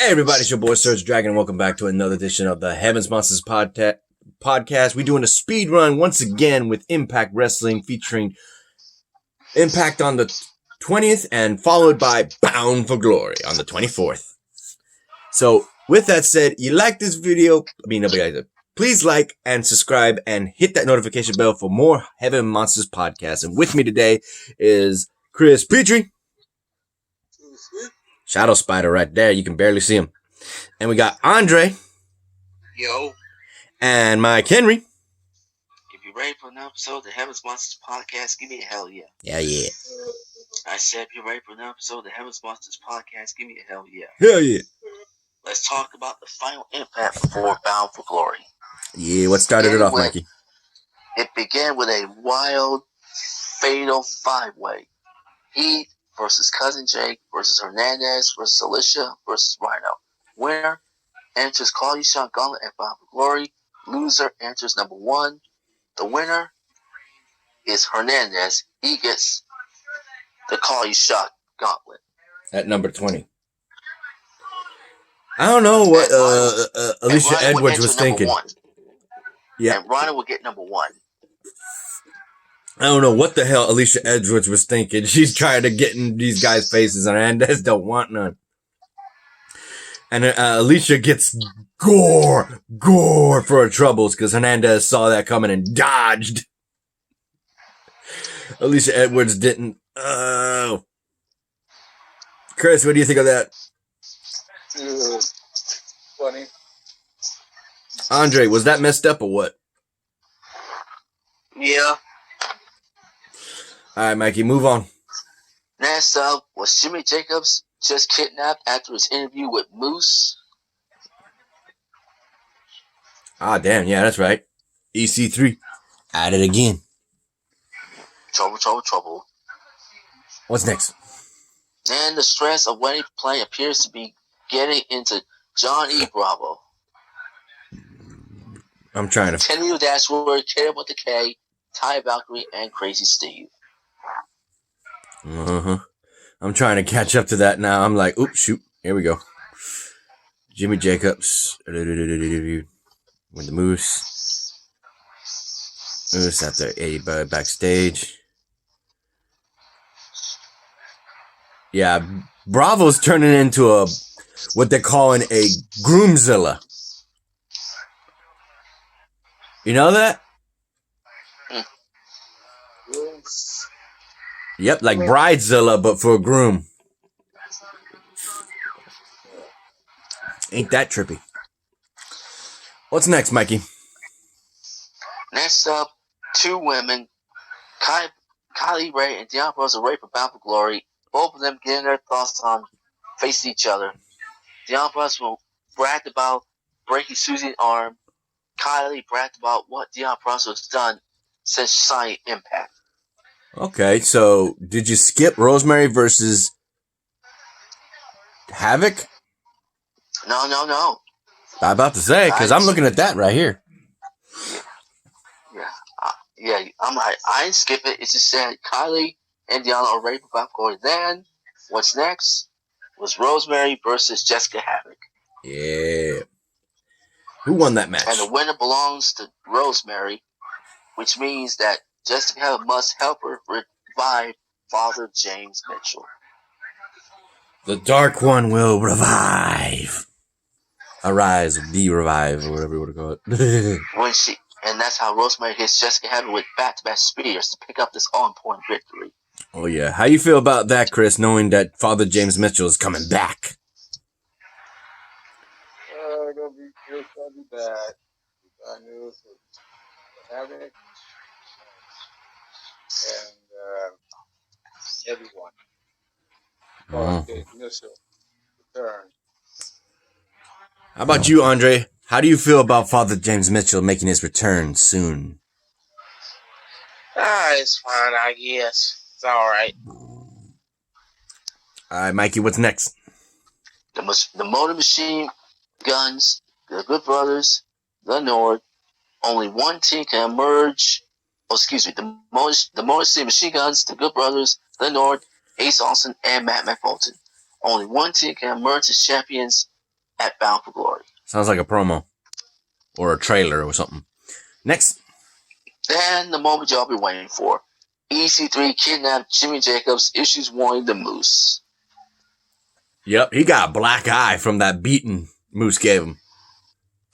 Hey everybody, it's your boy Surge Dragon. Welcome back to another edition of the Heavens Monsters podcast. We're doing a speed run once again with Impact Wrestling featuring Impact on the 20th and followed by Bound for Glory on the 24th. So with that said, you like this video, please like and subscribe and hit that notification bell for more Heaven Monsters podcasts. And with me today is Chris Petrie. Shadow Spider right there. You can barely see him. And we got Andre. Yo. And Mike Henry. If you're ready for an episode of the Heavens Monsters podcast, give me a hell yeah. Yeah. I said if you're ready for an episode of the Heavens Monsters podcast, give me a hell yeah. Hell yeah. Let's talk about the final impact before Bound for Glory. Yeah, what started it off, Mikey? It began with a wild, fatal five-way. Heath versus Cousin Jake versus Hernandez versus Alicia versus Rhino. Winner enters Call You Shot Gauntlet at Bound for Glory. Loser enters number one. The winner is Hernandez. He gets the Call You Shot Gauntlet. At number 20. I don't know what Alicia Edwards was thinking. Yeah. And Rhino will get number one. I don't know what the hell Alicia Edwards was thinking. She's trying to get in these guys' faces, and Hernandez don't want none. And Alicia gets gore for her troubles because Hernandez saw that coming and dodged. Alicia Edwards didn't. Oh. Chris, what do you think of that? Funny. Andre, was that messed up or what? Yeah. All right, Mikey, move on. Next up was Jimmy Jacobs just kidnapped after his interview with Moose. Ah, damn, yeah, that's right. EC3, at it again. Trouble. What's next? And the stress of wedding play appears to be getting into John E. Bravo. I'm trying to. Kenny Dashwood, Caleb with the K, Ty Valkyrie, and Crazy Steve. I'm trying to catch up to that now. I'm like, oops, shoot. Here we go. Jimmy Jacobs. With the Moose. Moose after Eddie backstage. Yeah, Bravo's turning into what they're calling a groomzilla. You know that? Yep, like Bridezilla, but for a groom. Ain't that trippy? What's next, Mikey? Next up, two women, Kylie Ray and Deanna Rose are ready for Bound for Glory. Both of them getting their thoughts on facing each other. Deanna Rose bragged about breaking Susie's arm. Kylie bragged about what Deanna Rose has done since signing Impact. Okay, so did you skip Rosemary versus Havoc? No. I'm about to say, because I'm looking at that right here. Yeah. I didn't skip it. It just said Kylie and Deanna are ready for Bound for Glory. Then, what's next was Rosemary versus Jessica Havoc. Yeah. Who won that match? And the winner belongs to Rosemary, which means that Jessica Havoc must help her revive Father James Mitchell. The Dark One will revive. Arise, be revived, or whatever you want to call it. And that's how Rosemary hits Jessica Havoc with back-to-back spears to pick up this all-important victory. Oh yeah, how you feel about that, Chris? Knowing that Father James Mitchell is coming back. It's gonna be bad. I knew it was Havoc and everyone. The initial return. How about you, Andre? How do you feel about Father James Mitchell making his return soon? It's fine, I guess. It's alright. Alright, Mikey, what's next? The Motor Machine Guns, the Good Brothers, the North. Only one team can emerge. The Motor Machine Guns, the Good Brothers, the North, Ace Austin, and Matt McFulton. Only one team can emerge as champions at Bound for Glory. Sounds like a promo or a trailer or something. Next. Then the moment y'all been waiting for. EC3 kidnapped Jimmy Jacobs, issues warning the Moose. Yep, he got a black eye from that beating Moose gave him.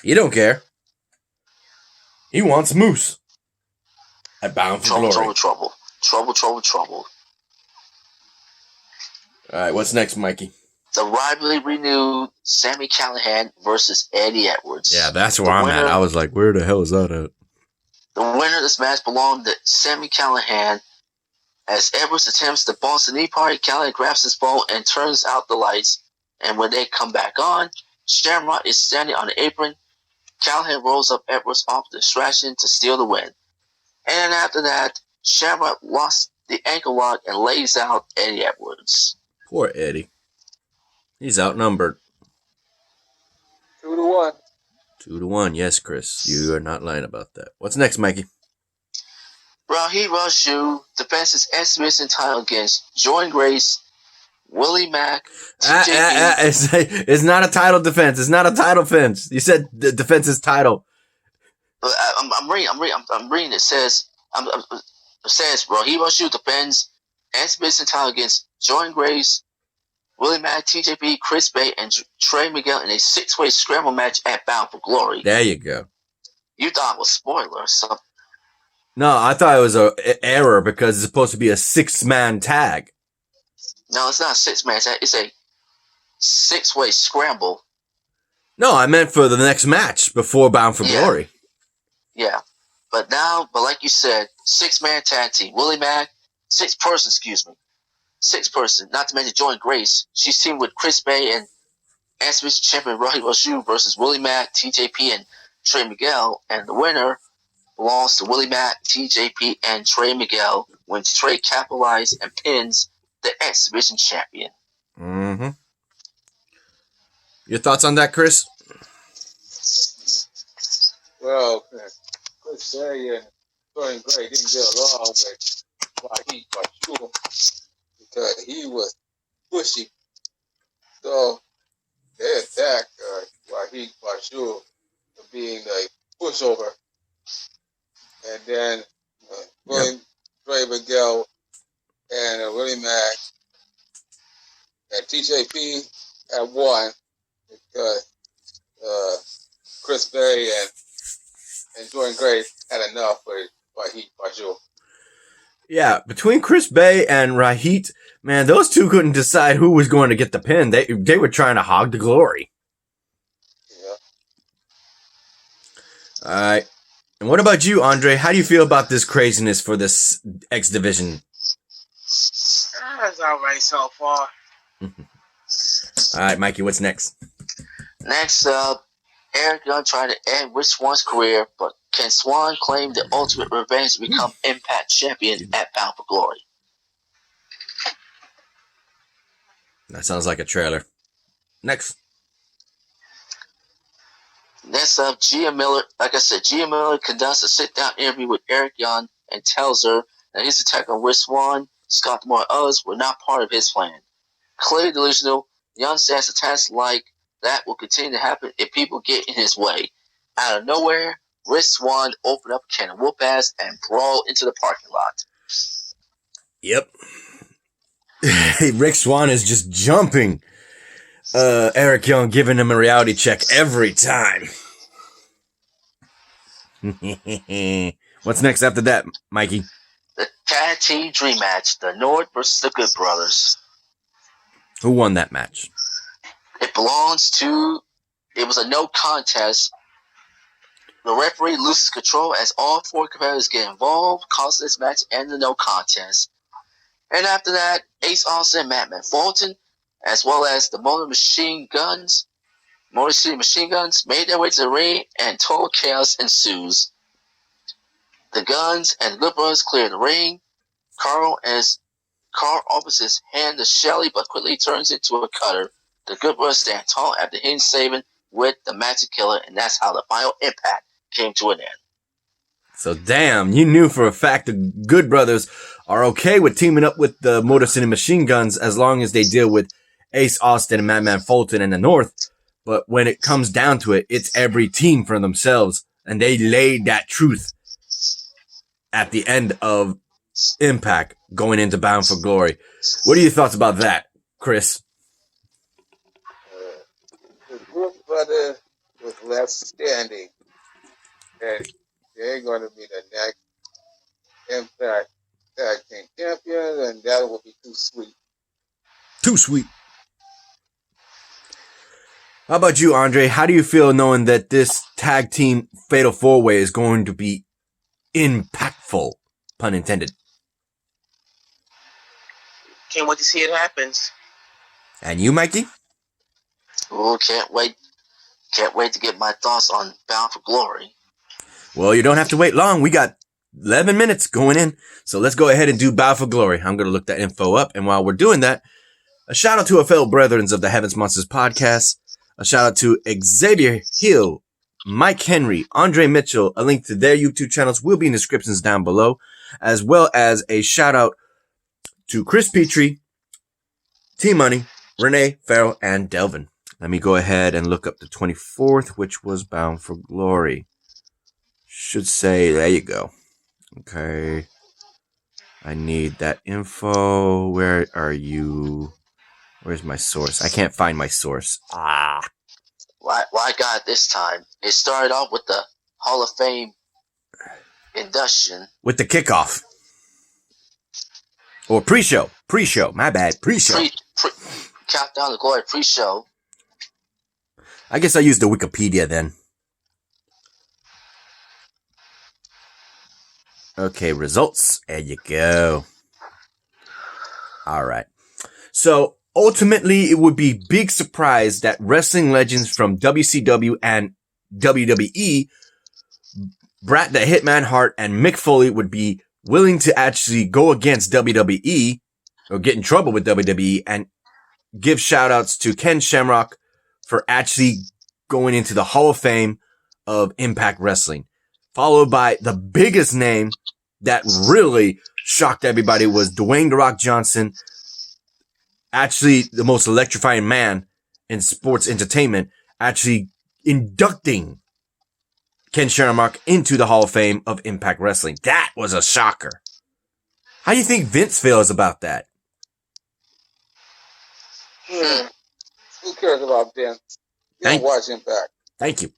He don't care. He wants Moose at Bound for Glory. Trouble. All right, what's next, Mikey? The rivalry renewed. Sami Callihan versus Eddie Edwards. Yeah, that's where I'm at. I was like, where the hell is that at? The winner of this match belonged to Sami Callihan. As Edwards attempts to boss the knee party, Callihan grabs his phone and turns out the lights. And when they come back on, Shamrock is standing on the apron. Callihan rolls up Edwards off the distraction to steal the win. And after that, Shamrock lost the ankle lock and lays out Eddie Edwards. Poor Eddie. He's outnumbered. 2-1. 2-1, yes, Chris. You are not lying about that. What's next, Mikey? Raheem Rashu defends his exhibition title against Jordan Grace, Willie Mack, It's not a title defense. It's not a title defense. You said the defense is title. I'm reading. It says Raheem Rashu defends exhibition title against Jordan Grace, Willie Mack, TJP, Chris Bay, and Trey Miguel in a 6-way scramble match at Bound for Glory. There you go. You thought it was spoiler, so. No, I thought it was an error because it's supposed to be a 6-man tag. No, it's not a 6-man tag. It's a 6-way scramble. No, I meant for the next match before Bound for Glory. Yeah. But like you said, 6-man tag team. Willie Mack, 6-person, not to mention Jordan Grace. She's teamed with Chris Bay and Exhibition Champion Raheem Rashu versus Willie Mack, TJP, and Trey Miguel. And the winner belongs to Willie Mack, TJP, and Trey Miguel when Trey capitalizes and pins the Exhibition Champion. Mm-hmm. Your thoughts on that, Chris? Well, Chris Bay and Jordan Gray didn't get along with Raheem Rashu because he was pushy. So they attacked Raheem Rashu for being a pushover. And then William Trey Miguel and Willie Mack and TJP had won because Chris Bay and Jordan Gray had enough with Raheem Rashu. Yeah, between Chris Bay and Rahit, man, those two couldn't decide who was going to get the pin. They were trying to hog the glory. Yeah. All right. And what about you, Andre? How do you feel about this craziness for this X Division? That's all right so far. All right, Mikey, what's next? Next up, Eric Young tried to end Rich Swan's career, but can Swan claim the ultimate revenge to become Impact Champion at Bound for Glory? That sounds like a trailer. Next. Next up, Gia Miller. Like I said, Gia Miller conducts a sit-down interview with Eric Young and tells her that his attack on Rich Swan, Scott Moore, and others were not part of his plan. Clearly delusional, Young says attacks like that will continue to happen if people get in his way. Out of nowhere, Rich Swan opened up a can of whoop ass and brawl into the parking lot. Yep. Rick Swan is just jumping. Eric Young giving him a reality check every time. What's next after that, Mikey? The tag team dream match, the North versus the Good Brothers. Who won that match? It was a no contest. The referee loses control as all 4 competitors get involved, causing this match and the no contest. And after that, Ace Austin and Madman Fulton, as well as the Motor City Machine Guns, made their way to the ring, and total chaos ensues. The Guns and the Good Brothers clear the ring. Carl offers his hand to Shelly, but quickly turns into a cutter. The Good Brothers stand tall after hitting saving with the Magic Killer, and that's how the final Impact came to an end. So damn, you knew for a fact the Good Brothers are okay with teaming up with the Motor City Machine Guns as long as they deal with Ace Austin and Madman Fulton in the North. But when it comes down to it, it's every team for themselves. And they laid that truth at the end of Impact going into Bound for Glory. What are your thoughts about that, Chris? The Good Brothers was left standing, and they're going to be the next Impact Tag Team Champions, and that will be too sweet. Too sweet. How about you, Andre? How do you feel knowing that this tag team Fatal 4-Way is going to be impactful, pun intended? Can't wait to see it happens. And you, Mikey? Oh, can't wait. Can't wait to get my thoughts on Bound for Glory. Well, you don't have to wait long. We got 11 minutes going in. So let's go ahead and do Bound for Glory. I'm going to look that info up. And while we're doing that, a shout out to our fellow brethren of the Heavens Monsters podcast. A shout out to Xavier Hill, Mike Henry, Andre Mitchell. A link to their YouTube channels will be in the descriptions down below, as well as a shout out to Chris Petrie, T-Money, Renee, Farrell, and Delvin. Let me go ahead and look up the 24th, which was Bound for Glory. Should say, there you go. Okay. I need that info. Where are you? Where's my source? I can't find my source. Well, I got it this time. It started off with the Hall of Fame induction. With the kickoff. Or pre-show. Pre-show. My bad. Pre-show. Countdown to Glory pre-show. I guess I used the Wikipedia then. Okay, results. There you go. All right. So, ultimately, it would be big surprise that wrestling legends from WCW and WWE, Bret the Hitman Hart and Mick Foley would be willing to actually go against WWE or get in trouble with WWE and give shout outs to Ken Shamrock for actually going into the Hall of Fame of Impact Wrestling. Followed by the biggest name that really shocked everybody was Dwayne "The Rock" Johnson, actually the most electrifying man in sports entertainment, actually inducting Ken Shamrock into the Hall of Fame of Impact Wrestling. That was a shocker. How do you think Vince feels about that? Who cares about Vince? You don't watch Impact. Thank you.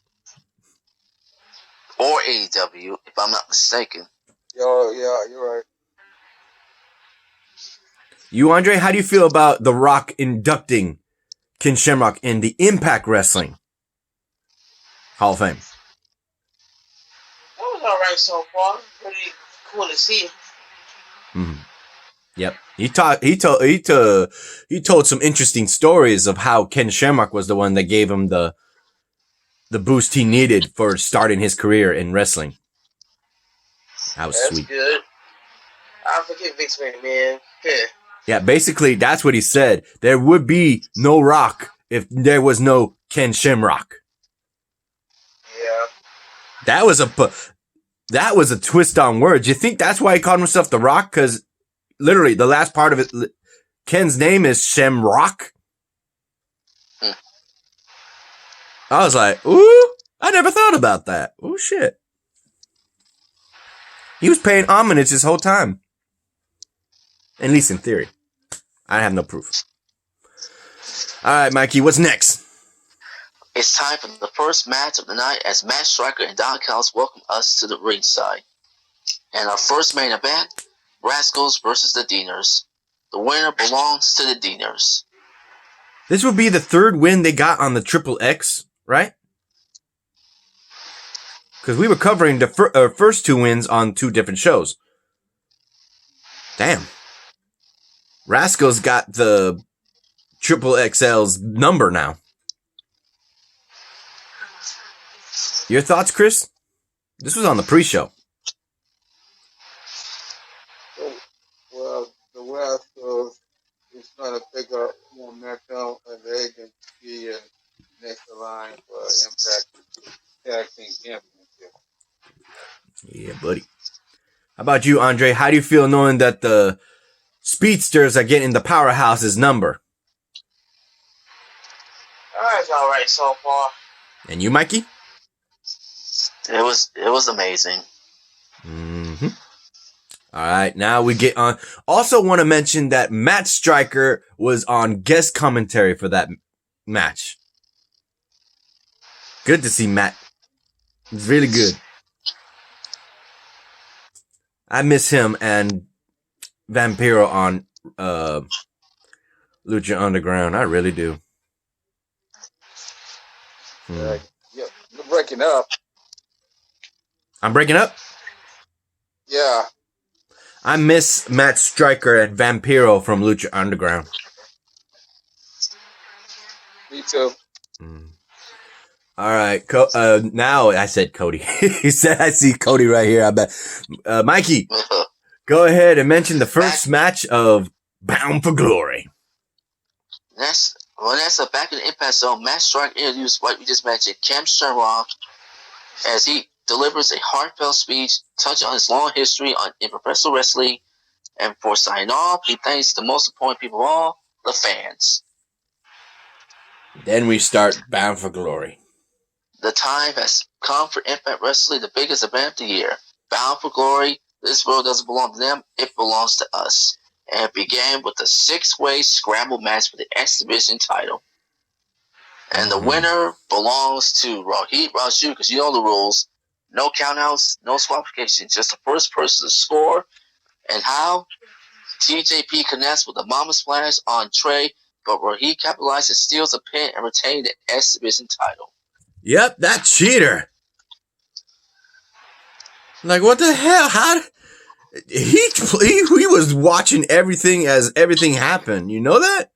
Or AEW, if I'm not mistaken. Yeah, you're right. You, Andre, how do you feel about The Rock inducting Ken Shamrock in the Impact Wrestling Hall of Fame? That was alright so far. Pretty cool to see. Mm-hmm. Yep. He told some interesting stories of how Ken Shamrock was the one that gave him the boost he needed for starting his career in wrestling. That was That's sweet. Good. I forget Vince McMahon. Yeah. Yeah, basically that's what he said. There would be no Rock if there was no Ken Shamrock. Yeah. That was a twist on words. You think that's why he called himself The Rock? Because literally the last part of it, Ken's name is Shamrock. I was like, ooh, I never thought about that. Oh shit. He was paying homage this whole time. At least in theory. I have no proof. All right, Mikey, what's next? It's time for the first match of the night as Matt Striker and Don Callis welcome us to the ringside. And our first main event, Rascals versus the Deaners. The winner belongs to the Deaners. This would be the third win they got on the Triple X, right? Because we were covering the first two wins on two different shows. Damn. Rascals got the Triple XL's number now. Your thoughts, Chris? This was on the pre-show. Well, the Rascals is trying to pick up momentum, and they can be in next line for Impact Tag Team Championship. Yeah, buddy. How about you, Andre? How do you feel knowing that the Speedsters are getting the Powerhouse's number? It's all right so far. And you, Mikey? It was amazing. Mm-hmm. All right, now we get on. Also want to mention that Matt Stryker was on guest commentary for that match. Good to see Matt. It's really good. I miss him and Vampiro on Lucha Underground. I really do. You're breaking up. I'm breaking up? Yeah. I miss Matt Stryker and Vampiro from Lucha Underground. Me too. All right. Now I said Cody. He said I see Cody right here. I bet. Mikey, go ahead and mention the first match of Bound for Glory. That's back in the Impact Zone. Matt Stryker introduced what we just mentioned, Cam Sherlock, as he delivers a heartfelt speech touching on his long history in professional wrestling. And for signing off, he thanks the most important people of all, the fans. Then we start Bound for Glory. The time has come for Impact Wrestling, the biggest event of the year. Bound for Glory, this world doesn't belong to them, it belongs to us. And it began with a 6-way scramble match for the X Division title. And the winner belongs to Rohit Raju, because you know the rules. No countouts, no disqualification, just the first person to score. And how? TJP connects with the Mama Splash on Trey, but Rohit capitalizes, steals a pin, and retains the X Division title. Yep, that cheater. Like, what the hell? How? He was watching everything as everything happened. You know that?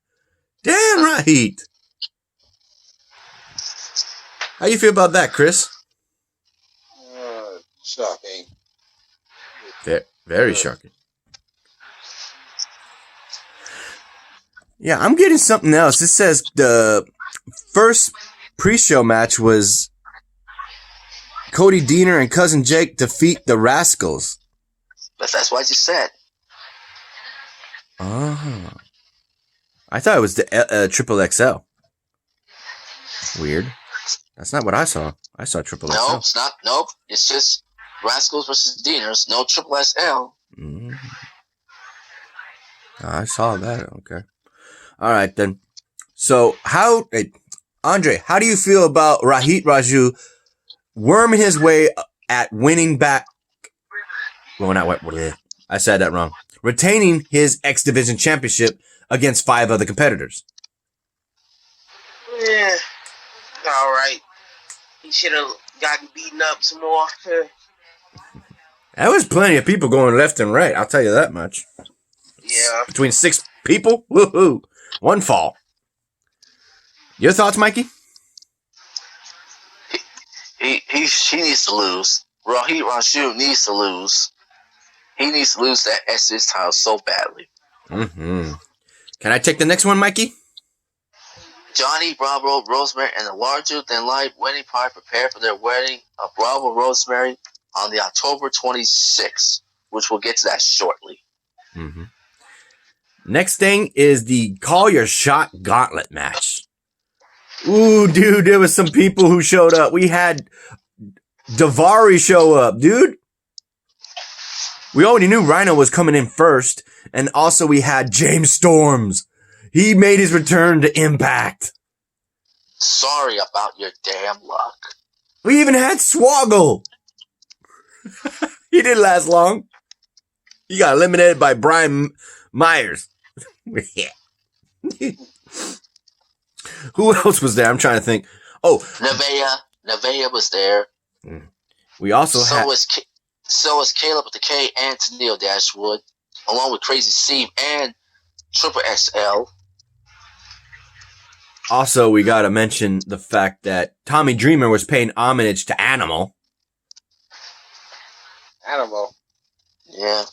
Damn right. How you feel about that, Chris? Shocking. Very shocking. Yeah, I'm getting something else. It says the first pre-show match was Cody Deaner and Cousin Jake defeat the Rascals. But that's what I just said. Oh. I thought it was the Triple XL. Weird. That's not what I saw. I saw Triple XL. No, it's not. Nope. It's just Rascals versus Deaners. No Triple XL. Mm. I saw that. Okay. All right, then. So, Andre, how do you feel about Rohit Raju worming his way at winning back? Well, not what? I said that wrong. Retaining his X Division championship against 5 other competitors. Yeah, all right. He should have gotten beaten up some more. There was plenty of people going left and right. I'll tell you that much. Yeah. Between 6 people, woohoo! 1 fall. Your thoughts, Mikey? He needs to lose. Rohit Raju needs to lose. He needs to lose that SS title so badly. Mm-hmm. Can I take the next one, Mikey? Johnny, Bravo, Rosemary, and the larger-than-life wedding party prepare for their wedding of Bravo Rosemary on the October 26th, which we'll get to that shortly. Mm-hmm. Next thing is the Call Your Shot Gauntlet match. Ooh, dude, there was some people who showed up. We had Davari show up, dude. We already knew Rhino was coming in first, and also we had James Storms. He made his return to Impact. Sorry about your damn luck. We even had Swoggle. He didn't last long. He got eliminated by Brian Myers. Who else was there? I'm trying to think. Oh, Nevaeh was there. We also had. So is Caleb with the K and Tennille Dashwood, along with Crazy Steve and Triple XL. Also, we gotta mention the fact that Tommy Dreamer was paying homage to Animal. Animal. Yeah.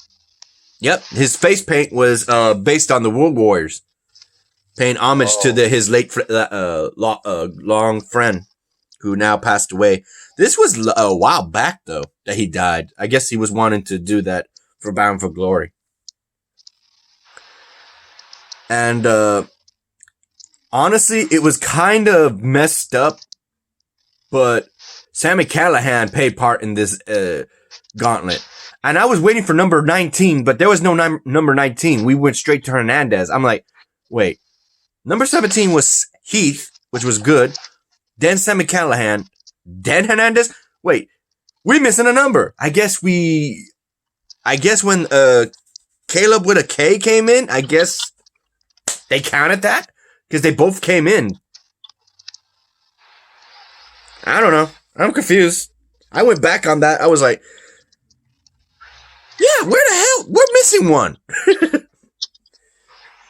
Yep, his face paint was based on the World Warriors, paying homage to his late long friend, who now passed away. This was a while back though that he died. I guess he was wanting to do that for Bound for Glory. And honestly, it was kind of messed up, but Sami Callihan played part in this gauntlet. And I was waiting for number 19, but there was no number 19. We went straight to Hernandez. I'm like, wait. Number 17 was Heath, which was good. Then Sami Callihan. Then Hernandez. Wait, we missing a number. I guess when Caleb with a K came in, I guess they counted that because they both came in. I don't know. I'm confused. I went back on that. I was like, yeah, where the hell? We're missing one.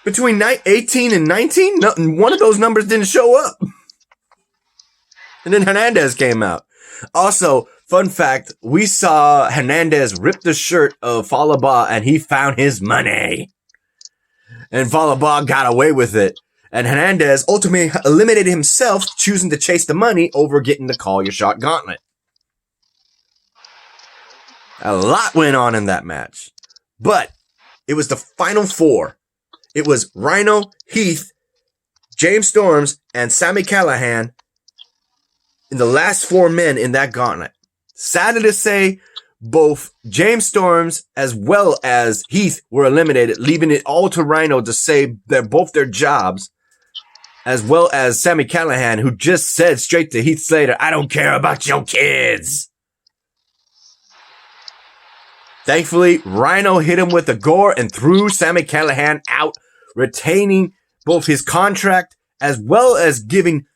Between 18 and 19, one of those numbers didn't show up. And then Hernandez came out. Also, fun fact, we saw Hernandez rip the shirt of Falaba and he found his money. And Falaba got away with it. And Hernandez ultimately eliminated himself, choosing to chase the money over getting the Call Your Shot gauntlet. A lot went on in that match. But it was the final four. It was Rhino, Heath, James Storms, and Sami Callihan in the last four men in that gauntlet. Sad to say, both James Storms as well as Heath were eliminated, leaving it all to Rhino to save both their jobs, as well as Sami Callihan, who just said straight to Heath Slater, I don't care about your kids. Thankfully, Rhino hit him with a gore and threw Sami Callihan out, retaining both his contract as well as giving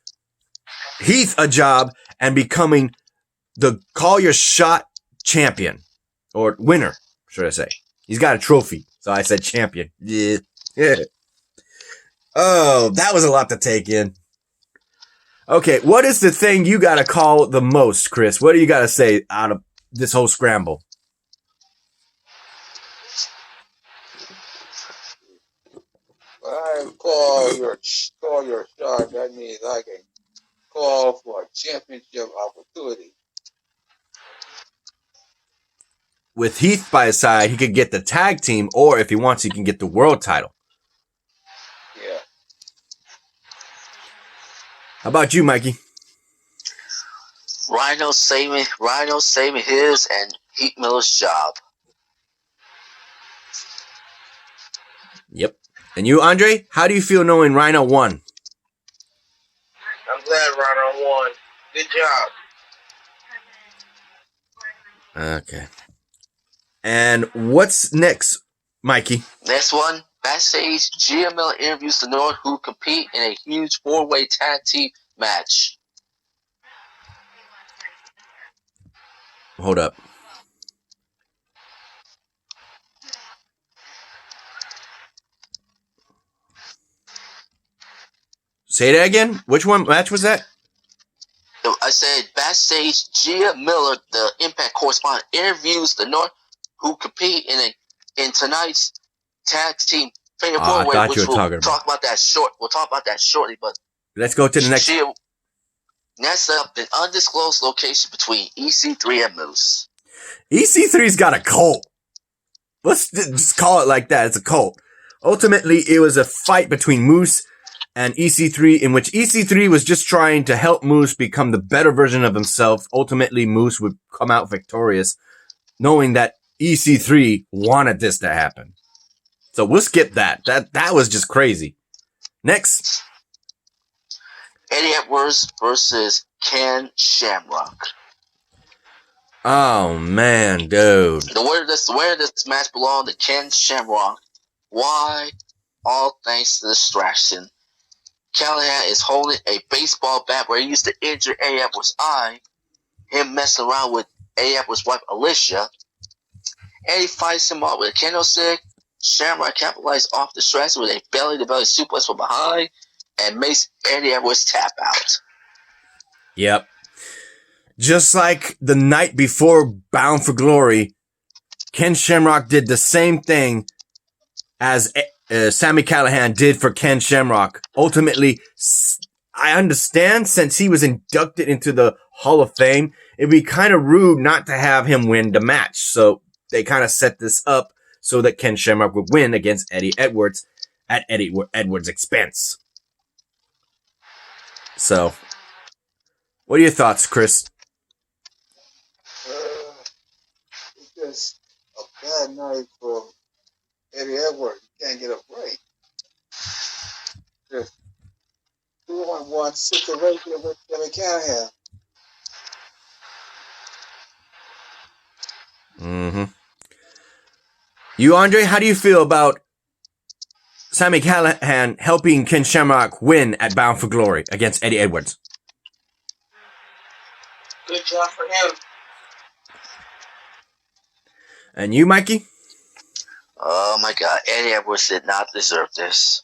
Heath a job and becoming the Call Your Shot champion. Or winner, should I say. He's got a trophy, so I said champion. Yeah. Oh, that was a lot to take in. Okay, what is the thing you gotta call the most, Chris? What do you gotta say out of this whole scramble? I call your shot. That means I can call for a championship opportunity. With Heath by his side, he could get the tag team, or if he wants, he can get the world title. Yeah. How about you, Mikey? Rhino saving his and Heath Miller's job. Yep. And you, Andre? How do you feel knowing Rhino won? I'm glad Rhino won. Good job. Okay. And what's next, Mikey? Next one, backstage, Gia Miller interviews the North, who compete in a huge four-way tag team match. Hold up. Say that again? Which one match was that? I said backstage, Gia Miller, the Impact correspondent, interviews the North, who compete in tonight's tag team fatal four-way, which we'll talk about that shortly. But let's go to the next. Gia, next up, an undisclosed location between EC3 and Moose. EC3's got a cult. Let's just call it like that. It's a cult. Ultimately, it was a fight between Moose and EC3, in which EC3 was just trying to help Moose become the better version of himself. Ultimately, Moose would come out victorious, knowing that EC3 wanted this to happen. So we'll skip that. That was just crazy. Next. Eddie Edwards versus Ken Shamrock. Oh, man, dude. The winner of this match belonged to Ken Shamrock. Why? All thanks to the distraction. Callahan is holding a baseball bat where he used to injure Eddie Edwards' eye. Him messing around with Eddie Edwards' wife, Alicia. Eddie fights him off with a kendo stick. Shamrock capitalizes off the distraction with a belly-to-belly suplex from behind and makes Eddie Edwards tap out. Yep. Just like the night before Bound for Glory, Ken Shamrock did the same thing as Sami Callihan did for Ken Shamrock. Ultimately, I understand since he was inducted into the Hall of Fame, it'd be kind of rude not to have him win the match. So they kind of set this up so that Ken Shamrock would win against Eddie Edwards at Eddie Edwards' expense. So, what are your thoughts, Chris? It's just a bad night for Eddie Edwards. He can't get a break. Just 2-on-1 situation with Kevin Callahan. Mm-hmm. You, Andre, how do you feel about Sami Callihan helping Ken Shamrock win at Bound for Glory against Eddie Edwards? Good job for him. And you, Mikey? Oh my God, Eddie Edwards did not deserve this.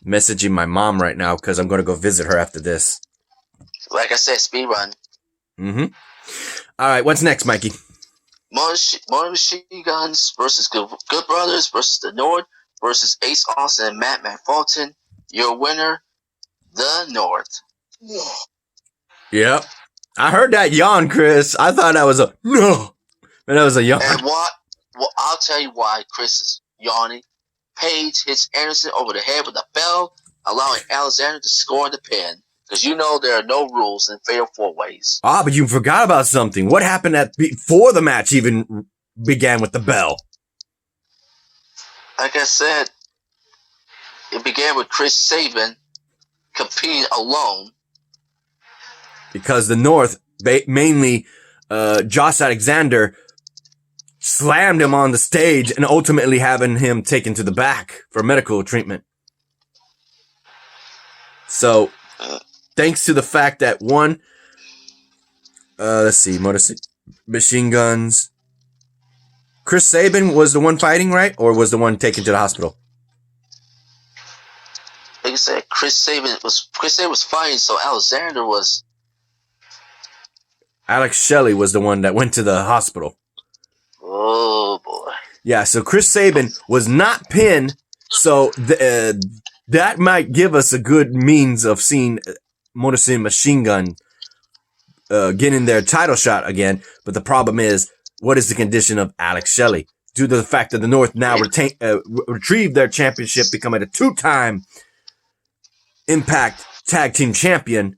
Messaging my mom right now because I'm going to go visit her after this. Like I said, speed run. Mm-hmm. All right, what's next, Mikey? Motor Machine Guns versus Good Brothers versus the North versus Ace Austin and Madman Fulton. Your winner, the North. Yep. I heard that yawn, Chris. I thought that was a no. But that was a yawn. And what? Well, I'll tell you why Chris is yawning. Page hits Anderson over the head with a bell, allowing Alexander to score in the pin. Because you know there are no rules in fatal four ways. Ah, but you forgot about something. What happened before the match even began with the bell? Like I said, it began with Chris Sabin competing alone. Because the North, mainly Josh Alexander, slammed him on the stage and ultimately having him taken to the back for medical treatment. So, thanks to the fact that one, let's see, Machine Guns. Chris Sabin was the one fighting, right? Or was the one taken to the hospital? Like I said, Chris Sabin was fighting, so Alexander was. Alex Shelley was the one that went to the hospital. Oh boy. Yeah, so Chris Sabin was not pinned, so that might give us a good means of seeing Motor City Machine Gun getting their title shot again. But the problem is, what is the condition of Alex Shelley? Due to the fact that the North now retrieved their championship, becoming a 2-time Impact Tag Team Champion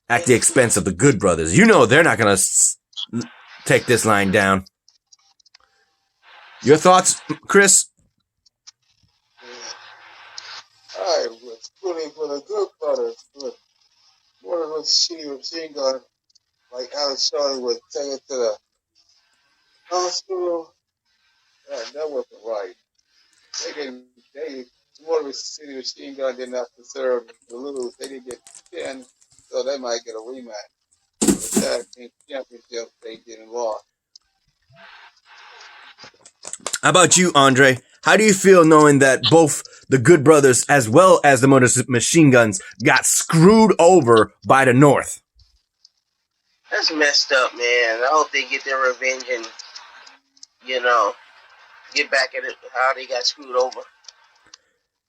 at the expense of the Good Brothers. You know they're not going to take this line down. Your thoughts, Chris? I was pulling for the Good Brothers, but one of those shitty machine guns, like Alex Shelley, was taken to the hospital. That wasn't right. One of the city machine gun did not deserve to lose. They didn't get 10, so they might get a rematch. The tag team championship, they didn't lost. How about you, Andre? How do you feel knowing that both the Good Brothers as well as the Motor Machine Guns got screwed over by the North? That's messed up, man. I hope they get their revenge and, get back at it, how they got screwed over.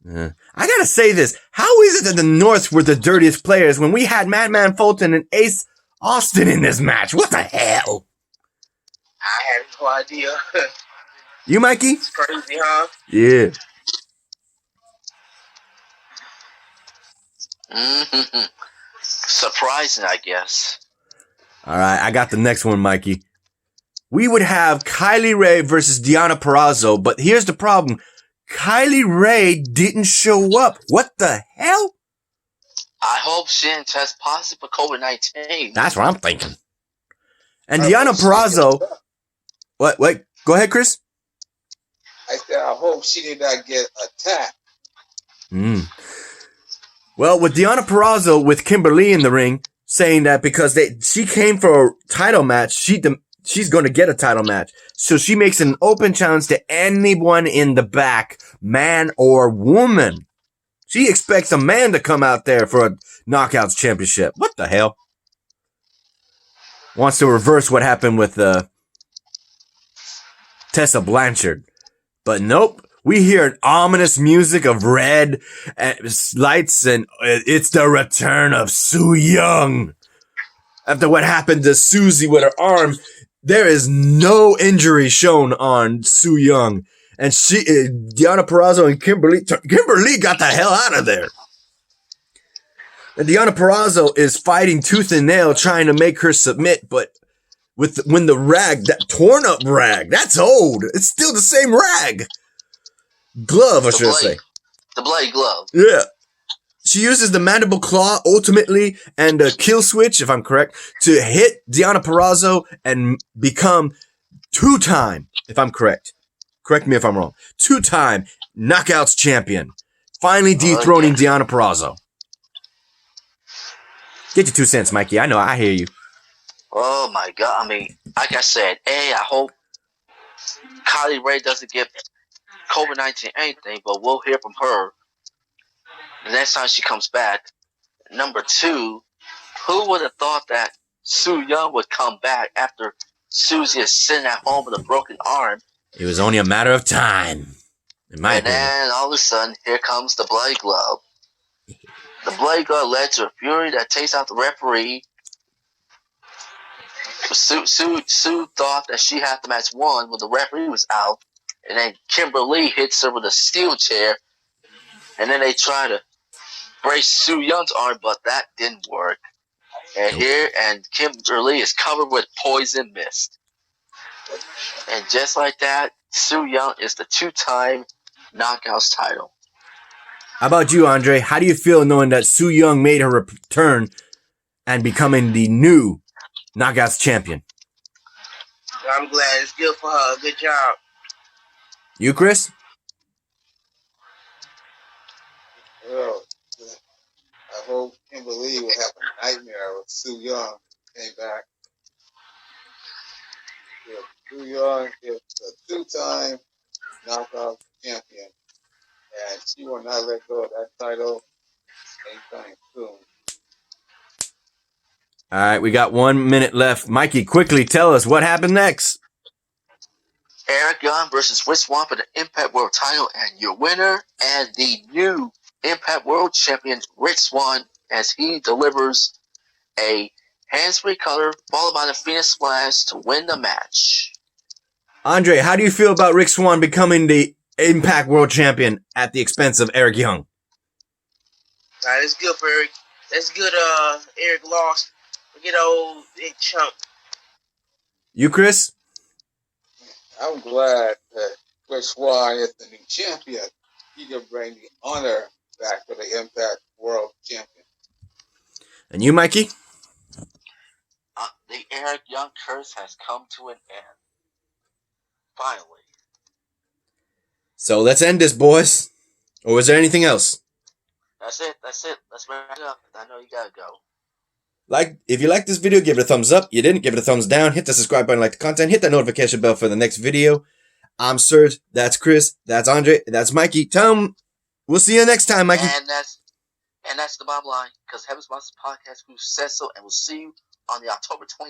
I gotta say this. How is it that the North were the dirtiest players when we had Madman Fulton and Ace Austin in this match? What the hell? I had no idea. You, Mikey? It's crazy, huh? Yeah. Mm-hmm. Surprising, I guess. All right, I got the next one, Mikey. We would have Kylie Ray versus Deonna Purrazzo, but here's the problem. Kylie Ray didn't show up. What the hell? I hope she didn't test positive for COVID-19. That's what I'm thinking. And Deonna Purrazzo... What? Wait, go ahead, Chris. I said, I hope she did not get attacked. Well, with Deonna Purrazzo with Kimberly in the ring, saying that because she came for a title match, she's going to get a title match. So she makes an open challenge to anyone in the back, man or woman. She expects a man to come out there for a Knockouts championship. What the hell? Wants to reverse what happened with Tessa Blanchard. But nope. We hear an ominous music of red lights, and it's the return of Su Yung. After what happened to Susie with her arm, there is no injury shown on Su Yung. And Deonna Purrazzo and Kimberly got the hell out of there. And Deonna Purrazzo is fighting tooth and nail trying to make her submit, but when the rag, that torn up rag, that's old. It's still the same rag. Glove, I should say. The blade glove. Yeah. She uses the mandible claw ultimately and a kill switch, if I'm correct, to hit Deonna Purrazzo and become two-time, if I'm correct. Correct me if I'm wrong. Two-time Knockouts champion. Finally dethroning Deonna Purrazzo. Get your 2 cents, Mikey. I know, I hear you. Oh my God. I mean, like I said, I hope Kylie Ray doesn't get COVID-19 anything, but we'll hear from her the next time she comes back. Number 2, who would have thought that Su Yung would come back after Susie is sitting at home with a broken arm? It was only a matter of time, in my opinion. And then all of a sudden, here comes the Blade Glove. The Blade Glove led to a fury that takes out the referee. Sue thought that she had the match won when the referee was out. And then Kimberly hits her with a steel chair. And then they try to brace Su Young's arm, but that didn't work. And Kimberly is covered with poison mist. And just like that, Su Yung is the 2-time Knockouts title. How about you, Andre? How do you feel knowing that Su Yung made her return and becoming the new Knockouts champion? I'm glad. It's good for her. Good job. You, Chris? Well, I hope Kimberly will have a nightmare with Su Yung came back. Su Yung is the 2-time knockout champion, and she will not let go of that title anytime soon. All right, we got 1 minute left. Mikey, quickly tell us what happened next. Eric Young versus Rich Swann for the Impact World title, and your winner and the new Impact World champion, Rich Swann, as he delivers a hands-free color followed by the Phoenix Splash to win the match. Andre, how do you feel about Rick Swann becoming the Impact World champion at the expense of Eric Young? That's good for Eric. That's good. Eric lost. Get old big chump. You, Chris? I'm glad that Rich Swann is the new champion. He can bring the honor back to the Impact World champion. And you, Mikey? The Eric Young curse has come to an end. Finally. So let's end this, boys. Or is there anything else? That's it. Let's wrap it up. I know you gotta go. If you like this video, give it a thumbs up. You didn't, give it a thumbs down. Hit the subscribe button, like the content. Hit that notification bell for the next video. I'm Serge. That's Chris. That's Andre. That's Mikey. Tell them we'll see you next time, Mikey. And that's the bottom line. Because Heaven's Monsters Podcast Group says so. And we'll see you on the October 20th.